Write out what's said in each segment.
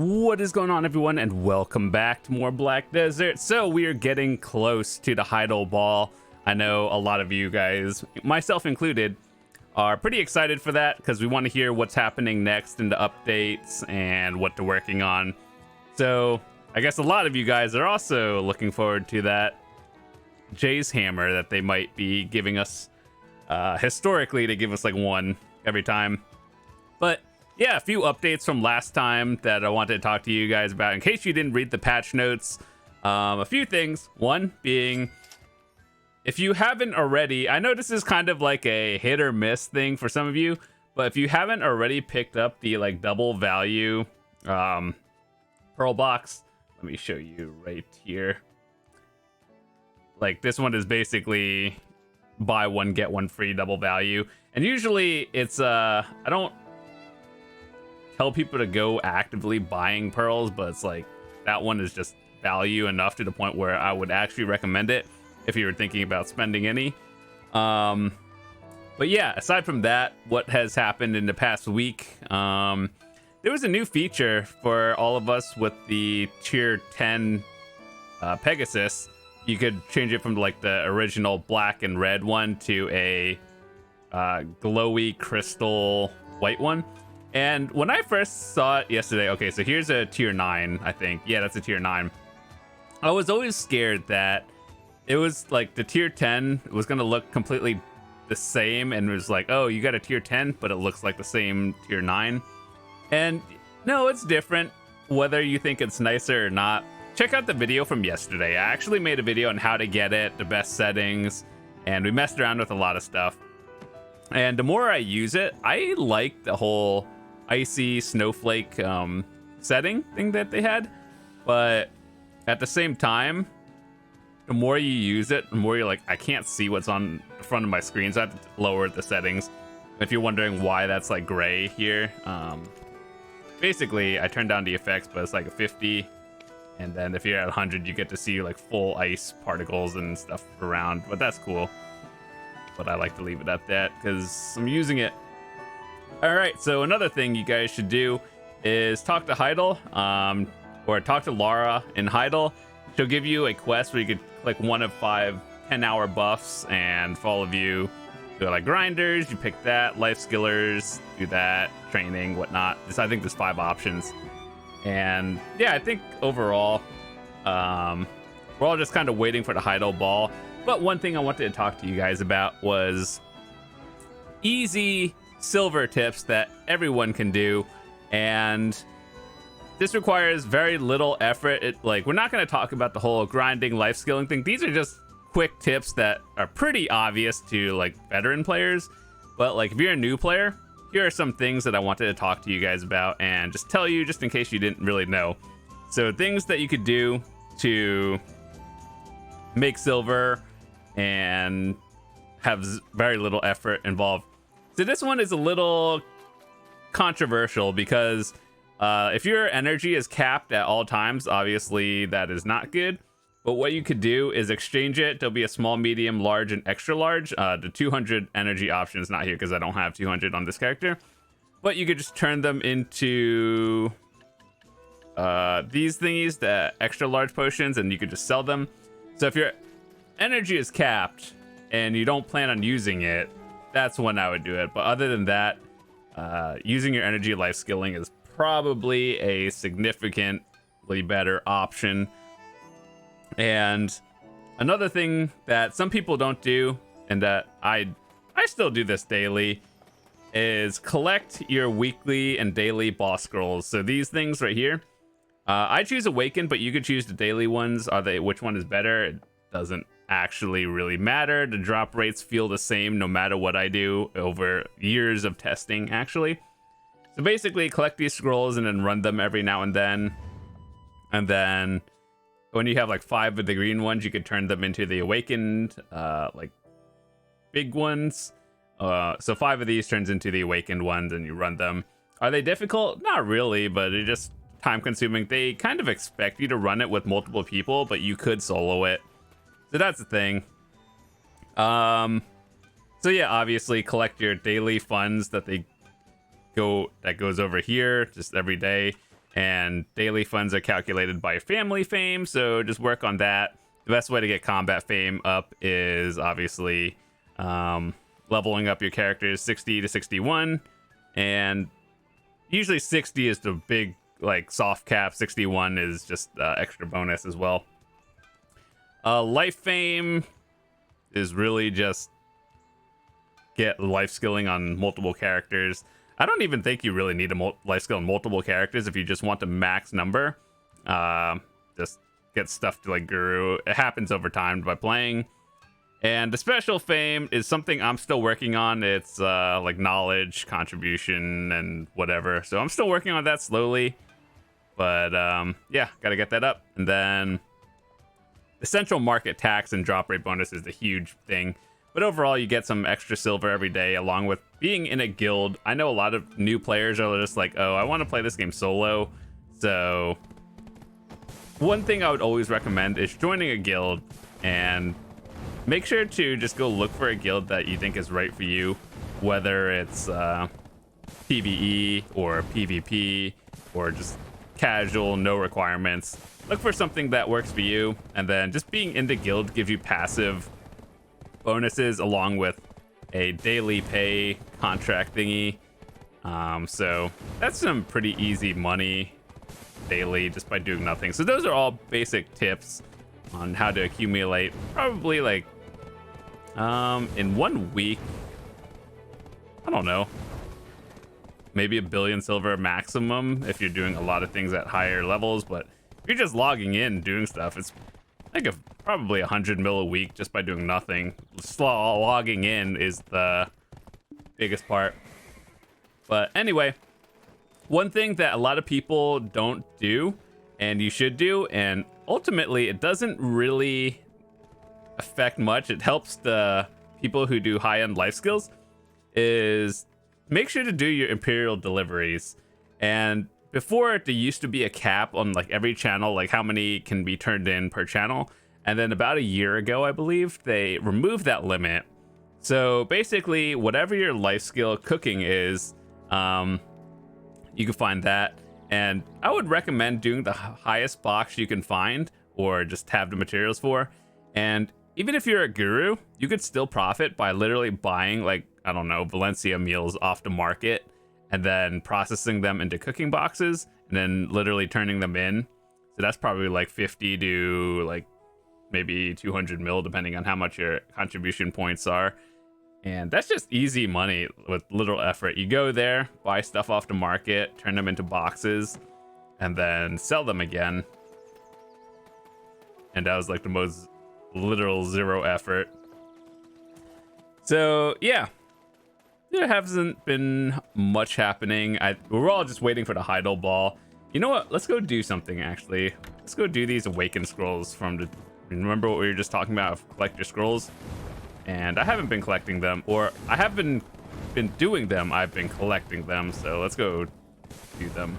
What is going on, everyone, and welcome back to more Black Desert. So we are getting close to the Heidel ball. I know a lot of you guys, myself included, are pretty excited for that because we want to hear what's happening next in the updates and what they're working on. So I guess a lot of you guys are also looking forward to that Jay's hammer that they might be giving us historically. They give us like one every time. But yeah, a few updates from last time that I wanted to talk to you guys about in case you didn't read the patch notes. A few things. One being, if you haven't already, I know this is kind of like a hit or miss thing for some of you, but if you haven't already picked up the like double value pearl box, let me show you right here. Like this one is basically buy one get one free double value, and usually it's I don't tell people to go actively buying pearls, but it's like that one is just value enough to the point where I would actually recommend it if you were thinking about spending any. But yeah, aside from that, what has happened in the past week, there was a new feature for all of us with the tier 10 Pegasus. You could change it from like the original black and red one to a glowy crystal white one. And when I first saw it yesterday, okay, so here's a tier 9, I think. Yeah, that's a tier 9. I was always scared that it was like the tier 10 was going to look completely the same, and it was like, oh, you got a tier 10, but it looks like the same tier 9. And no, it's different, whether you think it's nicer or not. Check out the video from yesterday. I actually made a video on how to get it, the best settings, and we messed around with a lot of stuff. And the more I use it, I like the whole icy snowflake setting thing that they had. But at the same time, the more you use it, the more you're like, I can't see what's on the front of my screen, so I have to lower the settings. If you're wondering why that's like gray here, basically I turned down the effects, but it's like a 50. And then if you're at 100, you get to see like full ice particles and stuff around, but that's cool. But I like to leave it at that because I'm using it. All right, so another thing you guys should do is talk to Heidel, or talk to Laura in Heidel. She'll give you a quest where you could click one of 5 10-hour buffs, and for all of you who are like grinders, you pick that. Life skillers, do that. Training, whatnot. I think there's 5 options. And yeah, I think overall, we're all just kind of waiting for the Heidel ball. But one thing I wanted to talk to you guys about was easy silver tips that everyone can do, and this requires very little effort. Like, we're not going to talk about the whole grinding, life skilling thing. These are just quick tips that are pretty obvious to like veteran players, but like if you're a new player, here are some things that I wanted to talk to you guys about and just tell you, just in case you didn't really know. So things that you could do to make silver and have very little effort involved. So this one is a little controversial because if your energy is capped at all times, obviously that is not good. But what you could do is exchange it. There'll be a small, medium, large, and extra large. The 200 energy option is not here because I don't have 200 on this character. But you could just turn them into these thingies, the extra large potions, and you could just sell them. So if your energy is capped and you don't plan on using it, that's when I would do it. But other than that, using your energy life skilling is probably a significantly better option. And another thing that some people don't do, and that I still do this daily, is collect your weekly and daily boss scrolls. So these things right here, I choose Awaken, but you could choose the daily ones. Which one is better? It doesn't actually really matter. The drop rates feel the same no matter what I do over years of testing, actually. So basically, collect these scrolls and then run them every now and then. And then when you have like 5 of the green ones, you could turn them into the awakened, like big ones. So 5 of these turns into the awakened ones, and you run them. Are they difficult? Not really, but they're just time consuming. They kind of expect you to run it with multiple people, but you could solo it. So that's the thing. So yeah, obviously collect your daily funds that goes over here just every day. and daily funds are calculated by family fame, so just work on that. The best way to get combat fame up is obviously leveling up your characters 60 to 61, and usually 60 is the big like soft cap, 61 is just extra bonus as well. Life fame is really just get life skilling on multiple characters. I don't even think you really need a life skill on multiple characters if you just want the max number. Just get stuff to like Guru. It happens over time by playing. And the special fame is something I'm still working on. It's like knowledge, contribution, and whatever. So I'm still working on that slowly. But yeah, gotta get that up. And then the central market tax and drop rate bonus is the huge thing. But overall, you get some extra silver every day, along with being in a guild. I know a lot of new players are just like, oh, I want to play this game solo. So one thing I would always recommend is joining a guild, and make sure to just go look for a guild that you think is right for you, whether it's PvE or PvP or just casual, no requirements. Look for something that works for you, and then just being in the guild gives you passive bonuses along with a daily pay contract thingy. So that's some pretty easy money daily just by doing nothing. So those are all basic tips on how to accumulate probably like in 1 week, I don't know, maybe 1 billion silver maximum if you're doing a lot of things at higher levels. But if you're just logging in doing stuff, it's like probably 100 mil a week just by doing nothing. Logging in is the biggest part. But anyway, one thing that a lot of people don't do and you should do, and ultimately it doesn't really affect much, it helps the people who do high-end life skills, is make sure to do your Imperial deliveries. And before, there used to be a cap on like every channel, like how many can be turned in per channel. And then about a year ago, I believe, they removed that limit. So basically, whatever your life skill cooking is, you can find that. And I would recommend doing the highest box you can find, or just have the materials for. And even if you're a guru, you could still profit by literally buying, like, I don't know, Valencia meals off the market, and then processing them into cooking boxes, and then literally turning them in. So that's probably like 50 to like maybe 200 mil, depending on how much your contribution points are. And that's just easy money with little effort. You go there, buy stuff off the market, turn them into boxes, and then sell them again. And that was like the most literal zero effort. So yeah, there hasn't been much happening. We're all just waiting for the Heidel ball. You know what? Let's go do something, actually. Let's go do these Awaken scrolls from the... Remember what we were just talking about? Collect your scrolls? And I haven't been collecting them, or I haven't been doing them. I've been collecting them, so let's go do them.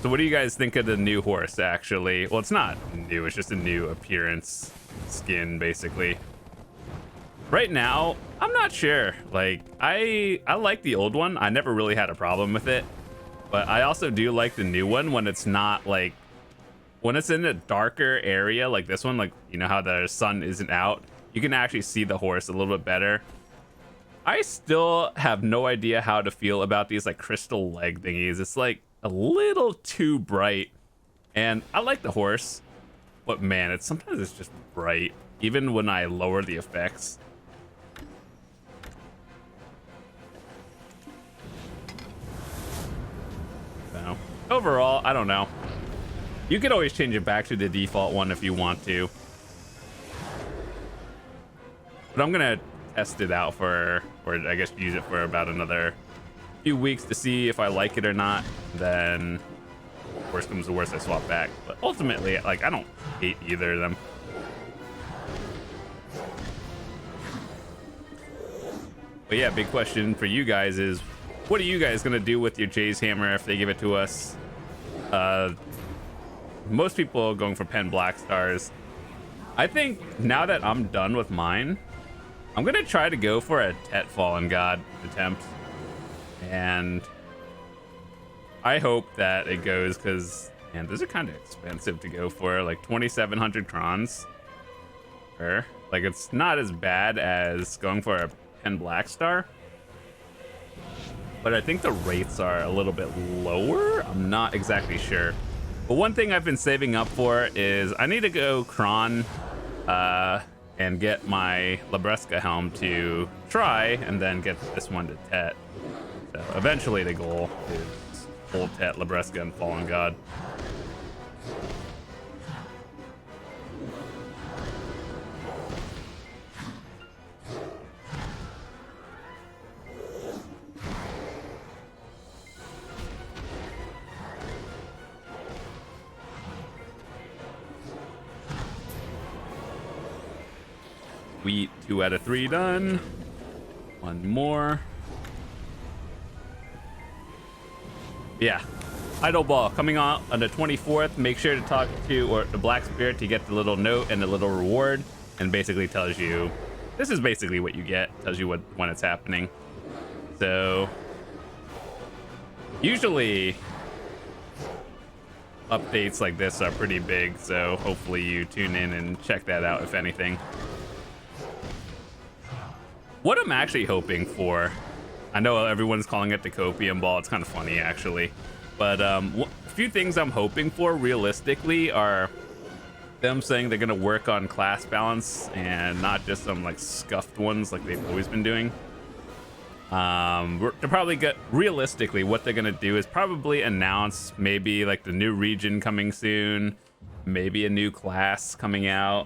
So what do you guys think of the new horse, actually? Well, it's not new. It's just a new appearance skin, basically. Right now, I'm not sure. Like, I like the old one. I never really had a problem with it. But I also do like the new one when it's not, like... When it's in a darker area, like this one, like, you know how the sun isn't out, you can actually see the horse a little bit better. I still have no idea how to feel about these, like, crystal leg thingies. It's, like, a little too bright. And I like the horse, but man, sometimes it's just bright, even when I lower the effects. So, overall, I don't know. You could always change it back to the default one if you want to. But I'm gonna test it out or I guess use it for about another few weeks to see if I like it or not. Then, worst comes to worst, I swap back. But ultimately, like, I don't hate either of them. But yeah, big question for you guys is, what are you guys gonna do with your Jay's hammer if they give it to us? Most people are going for 10 black stars. I think now that I'm done with mine, I'm gonna try to go for a Tet Fallen God attempt. And I hope that it goes, because, man, those are kind of expensive to go for, like 2,700 crons. Or, like, it's not as bad as going for a 10 black star. But I think the rates are a little bit lower. I'm not exactly sure. But one thing I've been saving up for is I need to go Kron and get my Labresca helm to try, and then get this one to Tet. So eventually the goal is full Tet, Labresca, and Fallen God. Sweet, 2 out of 3 done. One more. Yeah, Heidel Ball coming on the 24th. Make sure to talk to the Black Spirit to get the little note and the little reward, and basically tells you, this is basically what you get. Tells you when it's happening. So usually updates like this are pretty big, so hopefully you tune in and check that out if anything. What I'm actually hoping for, I know everyone's calling it the Copium Ball. It's kind of funny, actually. But a few things I'm hoping for realistically are them saying they're going to work on class balance and not just some like scuffed ones like they've always been doing. They're probably realistically what they're going to do is probably announce maybe like the new region coming soon, maybe a new class coming out.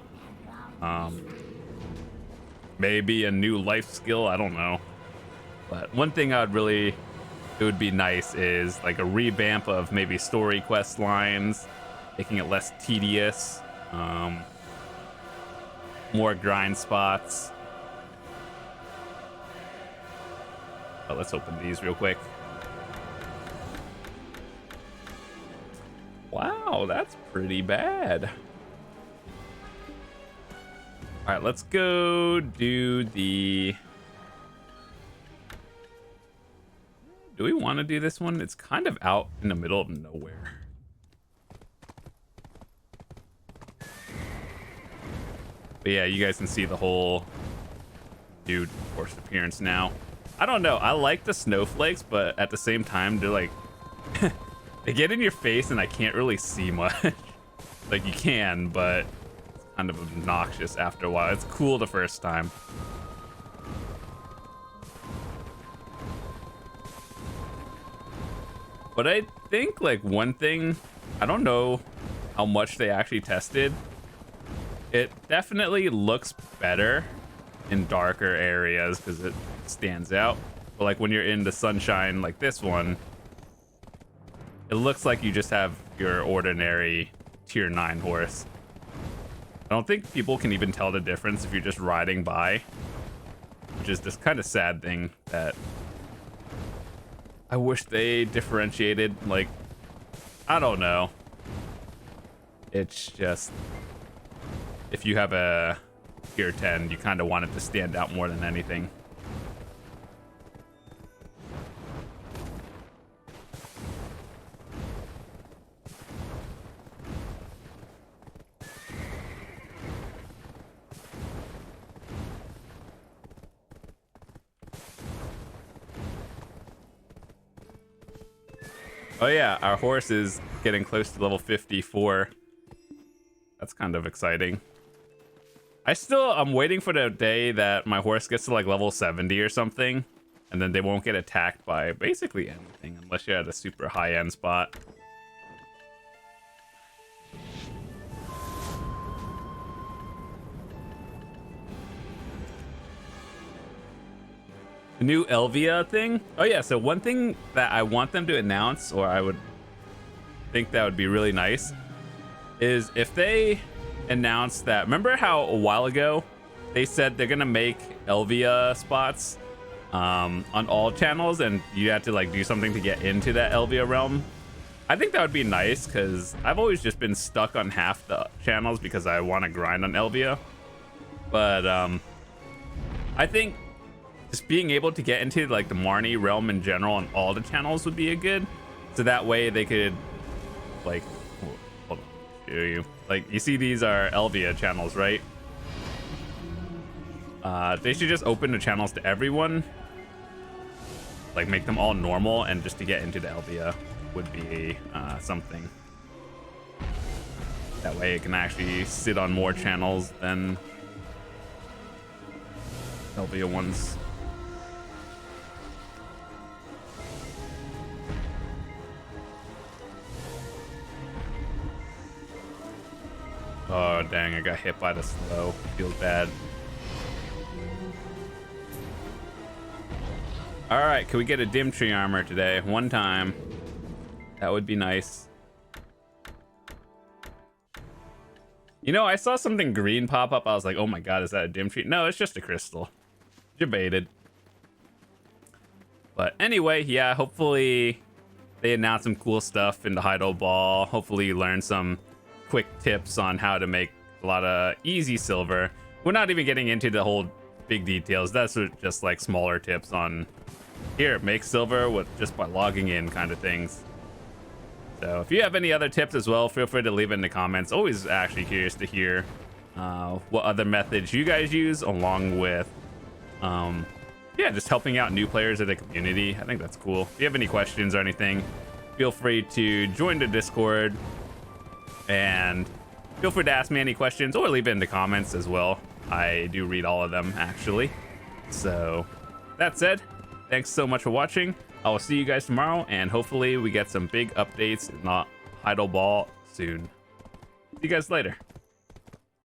Maybe a new life skill, I don't know. But one thing it would be nice is like a revamp of maybe story quest lines, making it less tedious, more grind spots. But let's open these real quick. Wow, that's pretty bad. All right, let's go do the... Do we want to do this one? It's kind of out in the middle of nowhere. But yeah, you guys can see the whole new horse appearance now. I don't know. I like the snowflakes, but at the same time, they're like... they get in your face and I can't really see much. Like, you can, but... kind of obnoxious after a while. It's cool the first time. But I think like one thing, I don't know how much they actually tested. It definitely looks better in darker areas because it stands out. But like when you're in the sunshine like this one, it looks like you just have your ordinary tier 9 horse. I don't think people can even tell the difference if you're just riding by, which is this kind of sad thing that I wish they differentiated. Like, I don't know. It's just, if you have a tier 10, you kind of want it to stand out more than anything. Oh yeah, our horse is getting close to level 54. That's kind of exciting. I'm waiting for the day that my horse gets to like level 70 or something, and then they won't get attacked by basically anything unless you're at a super high-end spot. The new Elvia thing? Oh yeah, so one thing that I want them to announce, or I would think that would be really nice, is if they announce that, remember how a while ago they said they're gonna make Elvia spots on all channels and you had to like do something to get into that Elvia realm? I think that would be nice because I've always just been stuck on half the channels because I want to grind on Elvia. But I think just being able to get into like the Marnie realm in general and all the channels would be a good. So that way they could like, hold on, show you. Like you see these are Elvia channels, right? They should just open the channels to everyone. Like make them all normal, and just to get into the Elvia would be something. That way it can actually sit on more channels than Elvia ones. Oh dang, I got hit by the slow. Feels bad. Alright, can we get a dim tree armor today? One time. That would be nice. You know, I saw something green pop up. I was like, oh my god, is that a dim tree? No, it's just a crystal. Debated. But anyway, yeah, hopefully they announce some cool stuff in the Heidel Ball. Hopefully you learn some quick tips on how to make a lot of easy silver. We're not even getting into the whole big details. That's just like smaller tips on here, make silver with just by logging in kind of things. So if you have any other tips as well, feel free to leave it in the comments. Always actually curious to hear what other methods you guys use, along with yeah, just helping out new players in the community. I think that's cool. If you have any questions or anything, feel free to join the Discord, and feel free to ask me any questions or leave it in the comments as well. I do read all of them actually. So that said, thanks so much for watching. I will see you guys tomorrow, and hopefully we get some big updates in the Heidel Ball soon. See you guys later.